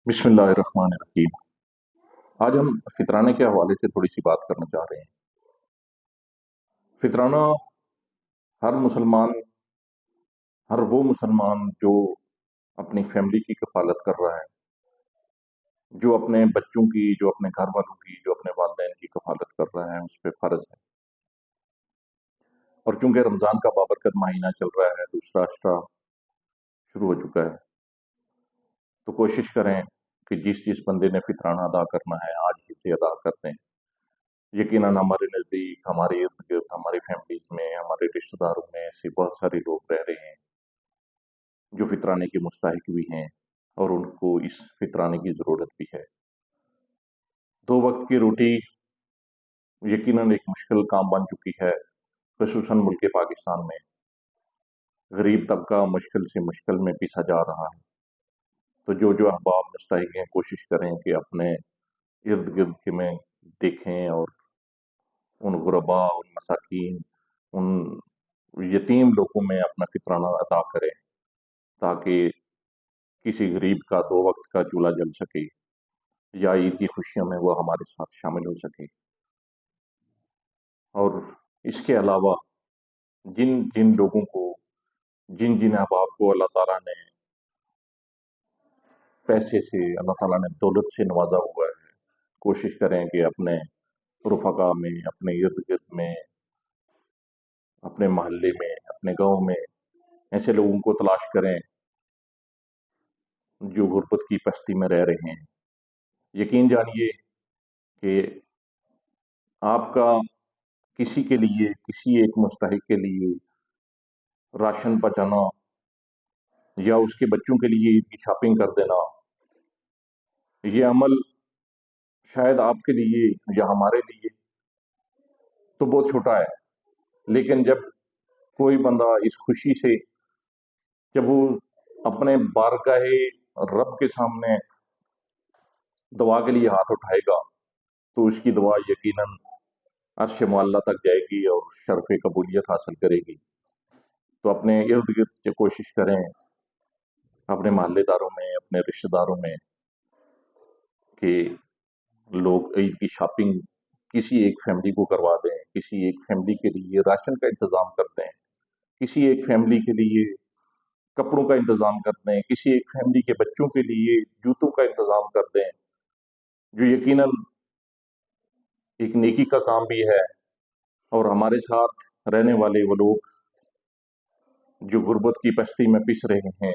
بسم اللہ الرحمن الرحیم۔ آج ہم فطرانے کے حوالے سے تھوڑی سی بات کرنا چاہ رہے ہیں۔ فطرانہ ہر وہ مسلمان جو اپنی فیملی کی کفالت کر رہا ہے، جو اپنے بچوں کی، جو اپنے گھر والوں کی، جو اپنے والدین کی کفالت کر رہا ہے، اس پہ فرض ہے۔ اور چونکہ رمضان کا بابرکت مہینہ چل رہا ہے، دوسرا اشرا شروع ہو چکا ہے، تو کوشش کریں کہ جس بندے نے فطرانہ ادا کرنا ہے آج ہی سے ادا کر دیں۔ یقیناً ہمارے نزدیک، ہمارے ارد گرد، ہماری فیملیز میں، ہمارے رشتہ داروں میں ایسے بہت سارے لوگ رہ رہے ہیں جو فطرانے کے مستحق بھی ہیں اور ان کو اس فطرانے کی ضرورت بھی ہے۔ 2 وقت کی روٹی یقیناً ایک مشکل کام بن چکی ہے، خصوصاً ملک پاکستان میں۔ غریب طبقہ مشکل سے مشکل میں پیسا جا رہا ہے۔ تو جو احباب مستحق ہیں، کوشش کریں کہ اپنے ارد گرد کے میں دیکھیں اور ان غرباء، ان مساکین، ان یتیم لوگوں میں اپنا فطرانہ ادا کریں، تاکہ کسی غریب کا 2 وقت کا چولہا جل سکے یا عید کی خوشیوں میں وہ ہمارے ساتھ شامل ہو سکے۔ اور اس کے علاوہ جن لوگوں کو، جن احباب کو اللہ تعالیٰ نے پیسے سے، اللہ تعالیٰ نے دولت سے نوازا ہوا ہے، کوشش کریں کہ اپنے رفقا میں، اپنے ارد گرد میں، اپنے محلے میں، اپنے گاؤں میں ایسے لوگوں کو تلاش کریں جو غربت کی پستی میں رہ رہے ہیں۔ یقین جانیے کہ آپ کا کسی کے لیے، کسی ایک مستحق کے لیے راشن پہنچانا یا اس کے بچوں کے لیے عید کی شاپنگ کر دینا، یہ عمل شاید آپ کے لیے یا ہمارے لیے تو بہت چھوٹا ہے، لیکن جب کوئی بندہ اس خوشی سے، جب وہ اپنے بارگاہ رب کے سامنے دعا کے لیے ہاتھ اٹھائے گا، تو اس کی دعا یقیناً عرش معلیٰ تک جائے گی اور شرف قبولیت حاصل کرے گی۔ تو اپنے ارد گرد سے کوشش کریں، اپنے محلے داروں میں، اپنے رشتہ داروں میں، کہ لوگ عید کی شاپنگ کسی ایک فیملی کو کروا دیں، کسی ایک فیملی کے لیے راشن کا انتظام کر دیں، کسی ایک فیملی کے لیے کپڑوں کا انتظام کر دیں، کسی ایک فیملی کے بچوں کے لیے جوتوں کا انتظام کر دیں، جو یقیناً ایک نیکی کا کام بھی ہے۔ اور ہمارے ساتھ رہنے والے وہ لوگ جو غربت کی پستی میں پس رہے ہیں،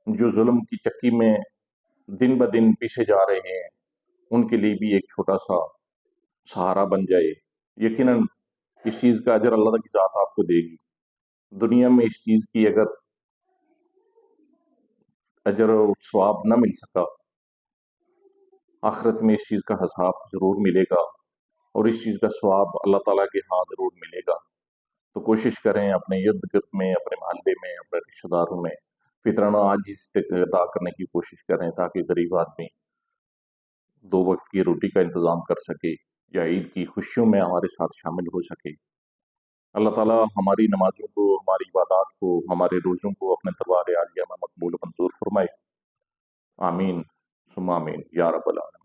جو ظلم کی چکی میں دن بدن پیسے جا رہے ہیں، ان کے لیے بھی ایک چھوٹا سا سہارا بن جائے۔ یقیناً اس چیز کا اجر اللہ کی ذات آپ کو دے گی۔ دنیا میں اس چیز کی اگر اجر و ثواب نہ مل سکا، آخرت میں اس چیز کا حساب ضرور ملے گا، اور اس چیز کا ثواب اللہ تعالیٰ کے ہاں ضرور ملے گا۔ تو کوشش کریں اپنے ارد گرد میں، اپنے محلے میں، اپنے رشتہ داروں میں فطرانہ آج ہی سے ادا کرنے کی کوشش کریں، تاکہ غریب آدمی 2 وقت کی روٹی کا انتظام کر سکے یا عید کی خوشیوں میں ہمارے ساتھ شامل ہو سکے۔ اللہ تعالیٰ ہماری نمازوں کو، ہماری عبادات کو، ہمارے روزوں کو اپنے دربار عالیہ میں مقبول و منظور فرمائے۔ آمین ثم آمین یا رب العالمین۔